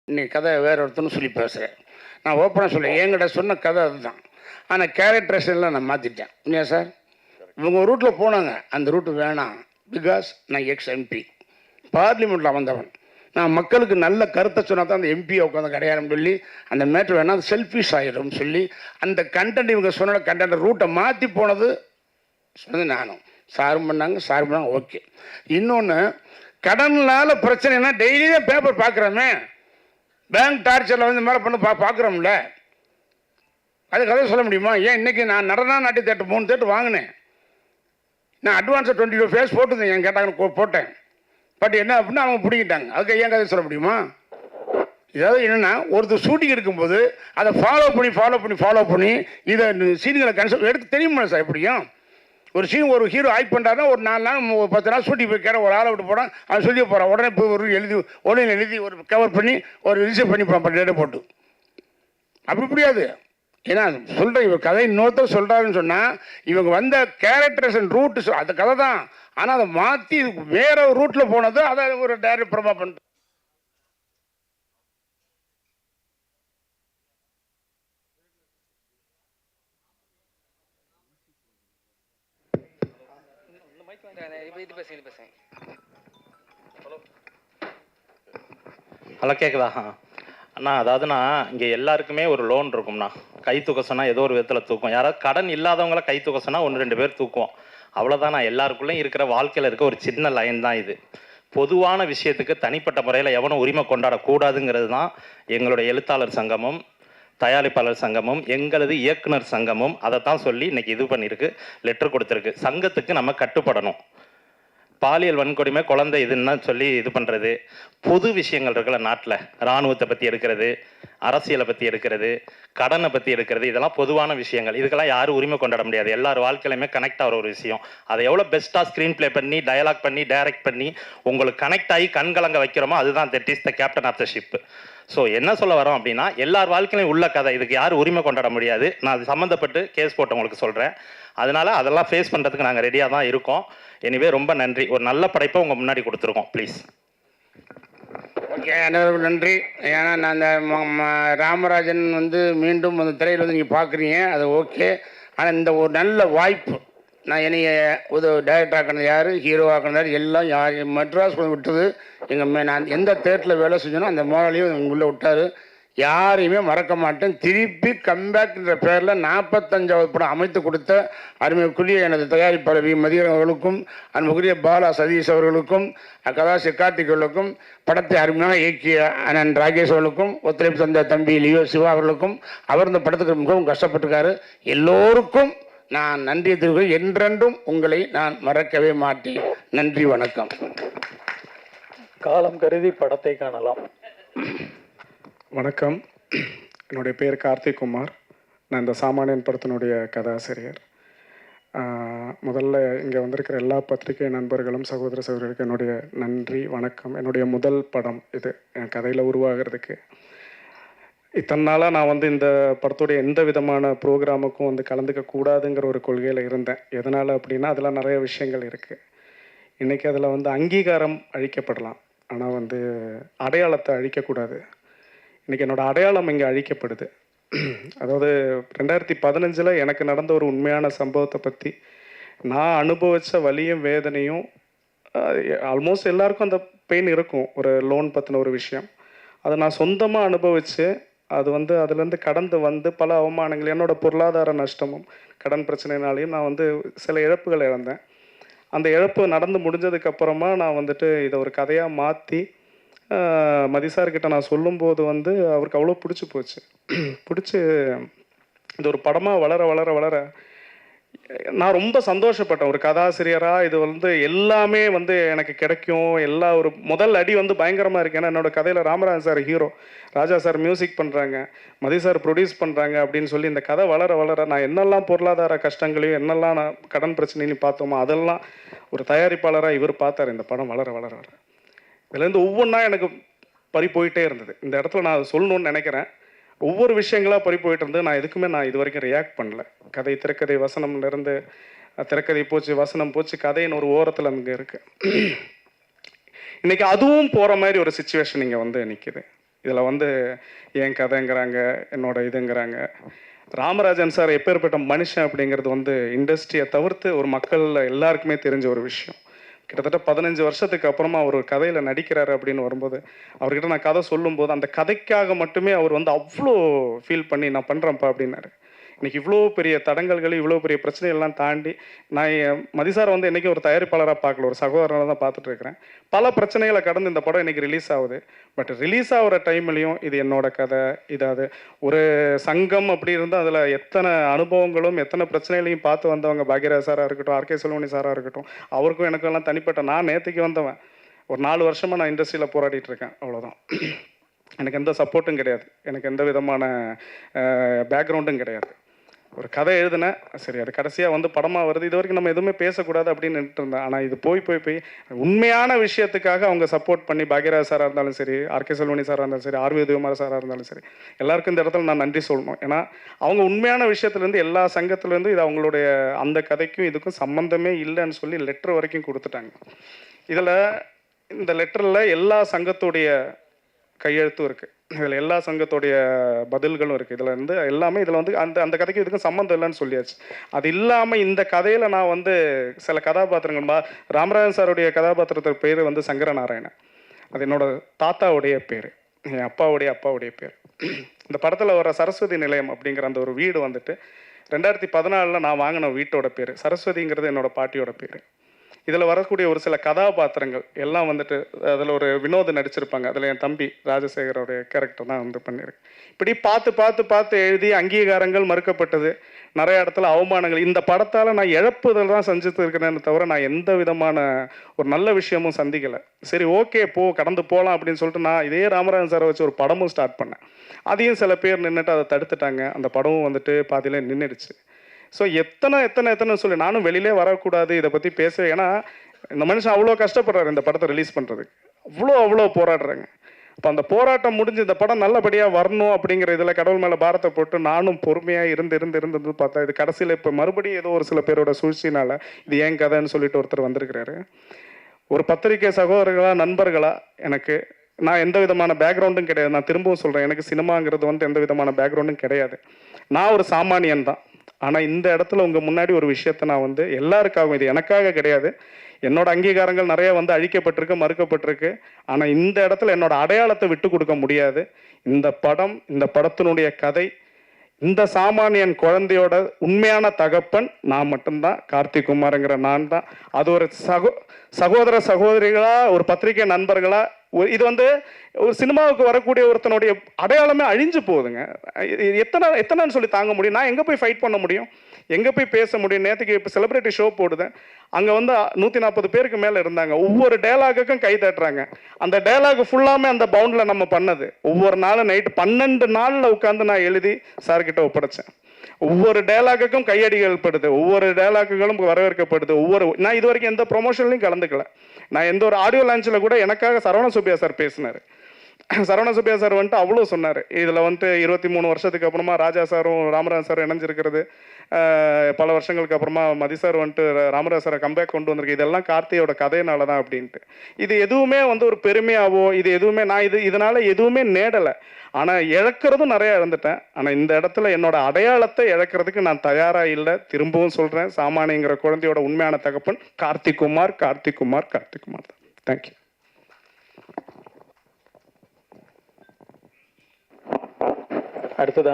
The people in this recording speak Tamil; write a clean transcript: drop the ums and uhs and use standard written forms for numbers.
இன்னைக்கு கதை வேற ஒருத்தன்னு சொல்லி பேசுகிறேன். நான் ஓப்பனாக சொல்ல என்கிட்ட சொன்ன கதை அதுதான். ஆனால் கேரக்டர்ஸ்லாம் நான் மாற்றிட்டேன். இல்லையா சார்? இவங்க ரூட்டில் போனாங்க, அந்த ரூட்டு வேணாம். பிகாஸ் நான் எக்ஸ்-எம்பி, பார்லிமெண்ட்டில் வந்தவன். நான் மக்களுக்கு நல்ல கருத்தை சொன்னால் தான் அந்த எம்பியை உட்காந்து கிடையாதுன்னு சொல்லி அந்த மேட்ரு வேணால் அது செல்ஃபிஷ் ஆகிடும் சொல்லி அந்த கண்டென்ட் இவங்க சொன்ன கண்டென்ட் ரூட்டை மாற்றி சொன்னது நானும். சாரும் பண்ணாங்க, ஓகே. இன்னொன்று, கடனால் பிரச்சனைனா டெய்லி தான் பேப்பர் பார்க்குறோமே, பேங்க் டார்ச்சரில் வந்து மேலே பண்ண பார்க்குறோம்ல, அது கதை சொல்ல முடியுமா? ஏன் இன்றைக்கி நான் நடனா நாட்டி தேட்டர் 3 தேட்டர் வாங்கினேன். நான் அட்வான்ஸாக 22 ஃபேஸ் போட்டுருந்தேன், என் கேட்டாங்கன்னு போட்டேன். பட் என்ன அப்படின்னா அவங்க பிடிக்கிட்டாங்க. அதுக்கு ஏன் கதை சொல்ல முடியுமா? இதாவது என்னென்னா, ஒருத்தர் ஷூட்டிங் எடுக்கும்போது அதை ஃபாலோ பண்ணி இதை சீன்களை கேன்சல் எடுத்து தெரியுமா சார்? எப்படியும் ஒரு சீன் ஒரு ஹீரோ ஆக்ட் பண்ணுறாருன்னா ஒரு 4 நாள் 10 நாள் ஷூட்டிங் போய் ஒரு ஆளை விட்டு போகிறான், அவன் சொல்லி போகிறான். உடனே போய் ஒரு எழுதி ஒரு கவர் பண்ணி ஒரு ரிஜிஸ்டர் பண்ணி டேட்டை போட்டு அப்படி முடியாது. ஏன்னா சொல்கிறேன், இவர் கதை இன்னொருத்தர் சொல்கிறாருன்னு சொன்னால் இவங்க வந்த கேரக்டர்ஸ் அண்ட் ரூட்டு அந்த கதை தான். ஆனால் அதை மாற்றி வேற ஒரு ரூட்டில் போனது அதை ஒரு டைரக்ட் ப்ரமா பண்ணிட்டு ஹலோ, கேட்குதா அண்ணா? அதாவதுண்ணா, இங்கே எல்லாருக்குமே ஒரு லோன் இருக்கும்ண்ணா. கை தூக்க சொன்னால் ஏதோ ஒரு விதத்தில் தூக்கும். யாராவது கடன் இல்லாதவங்கள கை தூக்க சொன்னால் 1-2 பேர் தூக்குவோம். அவ்வளோதான். நான் எல்லாருக்குள்ளேயும் இருக்கிற வாழ்க்கையில் இருக்க ஒரு சின்ன லைன் தான் இது. பொதுவான விஷயத்துக்கு தனிப்பட்ட முறையில் எவனும் உரிமை கொண்டாடக்கூடாதுங்கிறது தான் எங்களுடைய எழுத்தாளர் சங்கமும் தயாரிப்பாளர் சங்கமும் எங்களது இயக்குனர் சங்கமும் அதை தான் சொல்லி இன்றைக்கி இது பண்ணியிருக்கு, லெட்டர் கொடுத்துருக்கு. சங்கத்துக்கு நம்ம கட்டுப்படணும். பாலியல் வன்கொடுமை, குழந்தை இதுன்னு சொல்லி இது பண்ணுறது, பொது விஷயங்கள் இருக்குல்ல நாட்டில், இராணுவத்தை பற்றி எடுக்கிறது, அரசியலை பற்றி எடுக்கிறது, கடனை பற்றி எடுக்கிறது, இதெல்லாம் பொதுவான விஷயங்கள். இதுக்கெல்லாம் யாரும் உரிமை கொண்டாட முடியாது. எல்லார் வாழ்க்கையிலுமே கனெக்ட் ஆகிற ஒரு விஷயம். அதை எவ்வளோ பெஸ்ட்டாக ஸ்க்ரீன் ப்ளே பண்ணி, டயலாக் பண்ணி, டைரக்ட் பண்ணி உங்களுக்கு கனெக்ட் ஆகி கண்கலங்க வைக்கிறோமோ அதுதான் that is the captain of the ship. So என்ன சொல்ல வரோம் அப்படின்னா, எல்லார் வாழ்க்கையிலும் உள்ள கதை, இதுக்கு யாரும் உரிமை கொண்டாட முடியாது. நான் அது சம்மந்தப்பட்டு கேஸ் போட்டவங்களுக்கு சொல்கிறேன். அதனால் அதெல்லாம் ஃபேஸ் பண்ணுறதுக்கு நாங்கள் ரெடியாக தான் இருக்கோம். எனிவே ரொம்ப நன்றி. ஒரு நல்ல படைப்பை உங்கள் முன்னாடி கொடுத்துருக்கோம். ப்ளீஸ். ஓகே, அனைவருக்கும் நன்றி. ஏன்னா நான் அந்த ராமராஜன் மீண்டும் அந்த திரையில் நீங்கள் பார்க்குறீங்க, அது ஓகே. ஆனால் இந்த ஒரு நல்ல வாய்ப்பு, நான் என்னைய ஒரு டைரக்டர் ஆக்கினது யார், ஹீரோ ஆக்கினது யார், எல்லாம் யார் மெட்ராஸ் விட்டது நான் எந்த தேட்டரில் வேலை செஞ்சோனோ அந்த மோனாலையும் உள்ளே விட்டார். யாரையுமே மறக்க மாட்டேன். திருப்பி கம்பேக்ன்ற பேரில் 45வது படம் அமைத்து கொடுத்த அருமைக்குரிய எனது தயாரிப்பாளர் மதியன் அவர்களுக்கும், அன்புக்குரிய பாலா சதீஷ் அவர்களுக்கும், கதாசி கார்த்திகளுக்கும், படத்தை அருமையாக இயக்கிய அண்ணன் ராகேஷ் அவர்களுக்கும், ஒத்துழைப்பு தந்த தம்பி லியோ சிவா அவர்களுக்கும், அவர் இந்த படத்துக்கு மிகவும் கஷ்டப்பட்டிருக்காரு. எல்லோருக்கும் நான் நன்றி தெரிவிக்கிறேன். என்றென்றும் உங்களை நான் மறக்கவே மாட்டேன். நன்றி, வணக்கம். காலம் கருதி படத்தை காணலாம். வணக்கம், என்னுடைய பேர் கார்த்திக் குமார். நான் இந்த சாமானியன் படத்தினுடைய கதாசிரியர். முதல்ல இங்கே வந்திருக்கிற எல்லா பத்திரிகை நண்பர்களும் சகோதர சகோதரிகளுக்கு என்னுடைய நன்றி, வணக்கம். என்னுடைய முதல் படம் இது என் கதையில் உருவாகிறதுக்கு. இத்தனை நாளாக நான் இந்த படத்துடைய எந்த விதமான ப்ரோக்ராமுக்கும் கலந்துக்க கூடாதுங்கிற ஒரு கொள்கையில் இருந்தேன். எதனால் அப்படின்னா, அதில் நிறைய விஷயங்கள் இருக்குது. இன்றைக்கி அதில் அங்கீகாரம் அழிக்கப்படலாம், ஆனால் அடையாளத்தை அழிக்கக்கூடாது. இன்றைக்கி என்னோடய அடையாளம் இங்கே அழிக்கப்படுது. அதாவது 2015 எனக்கு நடந்த ஒரு உண்மையான சம்பவத்தை பற்றி நான் அனுபவித்த வலியும் வேதனையும், ஆல்மோஸ்ட் எல்லாருக்கும் அந்த பெயின் இருக்கும். ஒரு லோன் பற்றின ஒரு விஷயம், அதை நான் சொந்தமாக அனுபவித்து அது அதுலேருந்து கடந்து பல அவமானங்கள், என்னோடய பொருளாதார நஷ்டமும் கடன் பிரச்சனைனாலையும் நான் சில இழப்புகள் இழந்தேன். அந்த இழப்பு நடந்து முடிஞ்சதுக்கப்புறமா நான் இதை ஒரு கதையாக மாற்றி மதிசார்கிட்ட நான் சொல்லும்போது அவருக்கு அவ்வளோ பிடிச்சி போச்சு. பிடிச்சி இது ஒரு படமாக வளர வளர வளர நான் ரொம்ப சந்தோஷப்பட்டேன். ஒரு கதாசிரியராக இது எல்லாமே எனக்கு கிடைக்கும். எல்லா ஒரு முதல் அடி பயங்கரமாக இருக்குது. ஏன்னா என்னோடய கதையில் ராமராஜன் சார் ஹீரோ, ராஜா சார் மியூசிக் பண்ணுறாங்க, மதி சார் ப்ரொடியூஸ் பண்ணுறாங்க அப்படின்னு சொல்லி இந்த கதை வளர வளர நான் என்னெல்லாம் பொருளாதார கஷ்டங்களையும் என்னெல்லாம் நான் கடன் பிரச்சனையும் பார்த்தோமோ அதெல்லாம் ஒரு தயாரிப்பாளராக இவர் பார்த்தார். இந்த படம் வளர வளர வளர இதுலேருந்து ஒவ்வொன்றா எனக்கு பறி போயிட்டே இருந்தது. இந்த இடத்துல நான் சொல்லணும்னு நினைக்கிறேன். ஒவ்வொரு விஷயங்களாக பறி போயிட்டு இருந்து நான் இது வரைக்கும் ரியாக்ட் பண்ணல. கதை, திரைக்கதை, வசனம்லேருந்து திரைக்கதை போச்சு, வசனம் போச்சு, கதையின் ஒரு ஓரத்தில் அங்கே இருக்குது. இன்றைக்கி அதுவும் போகிற மாதிரி ஒரு சுச்சுவேஷன் இங்கே நிற்கிது. இதில் வந்து என் கதைங்கிறாங்க, என்னோட இதுங்கிறாங்க. ராமராஜன் சார் எப்பேற்பட்ட மனுஷன் அப்படிங்கிறது வந்து இண்டஸ்ட்ரியை தவிர்த்து ஒரு மக்கள் எல்லாருக்குமே தெரிஞ்ச ஒரு விஷயம். கிட்டத்தட்ட 15 வருஷத்துக்கு அப்புறமா அவர் ஒரு கதையில் நடிக்கிறாரு அப்படின்னு வரும்போது, அவர்கிட்ட நான் கதை சொல்லும்போது அந்த கதைக்காக மட்டுமே அவர் வந்து அவ்வளோ ஃபீல் பண்ணி நான் பண்ணுறேன்ப்பா அப்படின்னாரு. இன்னைக்கு இவ்வளோ பெரிய தடங்கல்கள், இவ்வளோ பெரிய பிரச்சனைகள்லாம் தாண்டி நான் மதிசாரை வந்து என்றைக்கும் ஒரு தயாரிப்பாளராக பார்க்கல, ஒரு சகோதரனாக தான் பார்த்துட்டு இருக்கிறேன். பல பிரச்சனைகளை கடந்து இந்த படம் இன்னைக்கு ரிலீஸ் ஆகுது. பட் ரிலீஸ் ஆகிற டைம்லையும் இது என்னோட கதை, இதாவது ஒரு சங்கம் அப்படி இருந்தால் அதில் எத்தனை அனுபவங்களும் எத்தனை பிரச்சனைகளையும் பார்த்து வந்தவங்க பாக்யராஜ் சாராக இருக்கட்டும், ஆர்கே செல்வமணி சாராக இருக்கட்டும், அவருக்கும் எனக்கும் எல்லாம் தனிப்பட்ட நான் நேற்றுக்கு வந்தவன். ஒரு 4 வருஷமாக நான் இண்டஸ்ட்ரியில் போராடிட்டு இருக்கேன், அவ்வளோதான். எனக்கு எந்த சப்போர்ட்டும் கிடையாது, எனக்கு எந்த விதமான பேக்ரவுண்டும் கிடையாது. ஒரு கதை எழுதுனேன், சரி அது கடைசியாக வந்து படமாக வருது, இது வரைக்கும் நம்ம எதுவுமே பேசக்கூடாது அப்படின்னு நின்றுட்டு இருந்தேன். ஆனால் இது போய் உண்மையான விஷயத்துக்காக அவங்க சப்போர்ட் பண்ணி பாக்யராஜ் சாராக இருந்தாலும் சரி, ஆர்கே செல்வமணி சாராக இருந்தாலும் சரி, ஆர்வி உதயகுமார் சாராக இருந்தாலும் சரி, எல்லாருக்கும் இந்த இடத்துல நான் நன்றி சொல்லணும். ஏன்னா அவங்க உண்மையான விஷயத்துலேருந்து எல்லா சங்கத்துலேருந்து இது அவங்களுடைய அந்த கதைக்கும் இதுக்கும் சம்மந்தமே இல்லைன்னு சொல்லி லெட்டர் வரைக்கும் கொடுத்துட்டாங்க. இதில் இந்த லெட்டரில் எல்லா சங்கத்துடைய கையெழுத்தும் இருக்குது, இதில் எல்லா சங்கத்துடைய பதில்களும் இருக்குது. இதில் வந்து எல்லாமே இதில் வந்து அந்த கதைக்கு இதுக்கும் சம்மந்தம் இல்லைன்னு சொல்லியாச்சு. அது இல்லாமல் இந்த கதையில் நான் வந்து சில கதாபாத்திரங்கள், ராமராஜன் சாருடைய கதாபாத்திரத்தோட பேர் வந்து சங்கரநாராயணன், அது என்னோட தாத்தாவுடைய பேர், என் அப்பாவுடைய பேர். இந்த படத்தில் வர சரஸ்வதி நிலையம் அப்படிங்கிற அந்த ஒரு வீடு வந்துட்டு 2014 நான் வாங்கின வீட்டோட பேர். சரஸ்வதிங்கிறது என்னோட பாட்டியோட பேர். இதில் வரக்கூடிய ஒரு சில கதாபாத்திரங்கள் எல்லாம் வந்துட்டு அதில் ஒரு வினோத் நடிச்சிருப்பாங்க, அதில் என் தம்பி ராஜசேகரோடைய கேரக்டர் தான் வந்து பண்ணியிருக்கு. இப்படி பார்த்து எழுதி அங்கீகாரங்கள் மறுக்கப்பட்டது, நிறைய இடத்துல அவமானங்கள். இந்த படத்தால் நான் இழப்புதல் தான் செஞ்சுட்டு இருக்கிறேன்னு தவிர நான் எந்த விதமான ஒரு நல்ல விஷயமும் சந்திக்கலை. சரி ஓகே கடந்து போகலாம் அப்படின்னு சொல்லிட்டு நான் இதே ராமராஜன் சாரை வச்சு ஒரு படமும் ஸ்டார்ட் பண்ணேன். அதையும் சில பேர் நின்றுட்டு அதை தடுத்துட்டாங்க, அந்த படமும் வந்துட்டு பாதியிலே நின்றுடுச்சு. ஸோ எத்தனை சொல்லி நானும் வெளியிலே வரக்கூடாது இதை பற்றி பேச. ஏன்னா இந்த மனுஷன் அவ்வளோ கஷ்டப்படுறாரு இந்த படத்தை ரிலீஸ் பண்ணுறதுக்கு, அவ்வளோ போராடுறாங்க. அப்போ அந்த போராட்டம் முடிஞ்சு இந்த படம் நல்லபடியாக வரணும் அப்படிங்கிற இதில் கடவுள் மேலே பாரத்தை போட்டு நானும் பொறுமையாக இருந்து பார்த்தா இது கடைசியில் இப்போ மறுபடியும் ஏதோ ஒரு சில பேரோட சூழ்ச்சினால் இது ஏன் கதைன்னு சொல்லிட்டு ஒருத்தர் வந்திருக்கிறாரு. ஒரு பத்திரிகை சகோதரர்களா நண்பர்களா எனக்கு நான் எந்த விதமான பேக்ரவுண்டும் கிடையாது. நான் திரும்பவும் சொல்கிறேன், எனக்கு சினிமாங்கிறது வந்து எந்த விதமான பேக்ரவுண்டும் கிடையாது. நான் ஒரு சாமானியன் தான். ஆனால் இந்த இடத்துல உங்கள் முன்னாடி ஒரு விஷயத்தை நான் வந்து எல்லாருக்காகவும், இது எனக்காக கிடையாது, என்னோட அங்கீகாரங்கள் நிறைய வந்து அழிக்கப்பட்டிருக்கு, மறுக்கப்பட்டிருக்கு. ஆனால் இந்த இடத்துல என்னோட அடையாளத்தை விட்டு கொடுக்க முடியாது. இந்த படத்தினுடைய கதை, இந்த சாமானியன் குழந்தையோட உண்மையான தகப்பன் நான் மட்டும்தான், கார்த்திக் குமாருங்கிற நான் தான். அது ஒரு சகோதர சகோதரிகளா, ஒரு பத்திரிகை நண்பர்களா, இது வந்து ஒரு சினிமாவுக்கு வரக்கூடிய ஒருத்தனுடைய அடையாளமே அழிஞ்சு போகுதுங்க. எத்தனைன்னு சொல்லி தாங்க முடியும்? நான் எங்கே போய் ஃபைட் பண்ண முடியும், எங்கே போய் பேச முடியும்? நேற்றுக்கு இப்போ செலிப்ரிட்டி ஷோ போடுதேன், அங்கே வந்து 140 பேருக்கு மேலே இருந்தாங்க. ஒவ்வொரு டயலாகுக்கும் கை தட்டுறாங்க. அந்த டயலாக் ஃபுல்லாமே அந்த பவுண்டில் நம்ம பண்ணது. ஒவ்வொரு நாளும் நைட்டு 12 நாளில் உட்காந்து நான் எழுதி சார்கிட்ட ஒப்படைச்சேன். ஒவ்வொரு டயலாகுக்கும் கையடிகள் படுது, ஒவ்வொரு டயலாக்குகளும் வரவேற்கப்படுது. நான் இது வரைக்கும் எந்த ப்ரொமோஷன்லையும் கலந்துக்கல. நான் எந்த ஒரு ஆடியோ லான்ச்சில் கூட எனக்காக சரவண சுப்பியா சார் பேசினார். சரவண சுப்பியா சார் வந்துட்டு அவ்வளோ சொன்னார். இதில் வந்துட்டு 23 வருஷத்துக்கு அப்புறமா ராஜா சாரும் ராமராஜ் சாரும் இணைஞ்சிருக்கிறது, பல வருஷங்களுக்கு அப்புறமா மதி சார் வந்துட்டு ராமராஜ் சாரை கம்பேக் கொண்டு வந்திருக்கு, இதெல்லாம் கார்த்தியோட கதையினால தான் அப்படின்ட்டு. இது எதுவுமே வந்து ஒரு பெருமையாவோ இது எதுவுமே நான் இதனால் எதுவுமே நேடலை. ஆனால் இழக்கிறதும் நிறையா இழந்துட்டேன். ஆனால் இந்த இடத்துல என்னோட அடையாளத்தை இழக்கிறதுக்கு நான் தயாராக இல்லை. திரும்பவும் சொல்கிறேன், சாமானியங்கிற குழந்தையோட உண்மையான தகப்பன் கார்த்திக் குமார் தான். தேங்க்யூ. அடுத்தது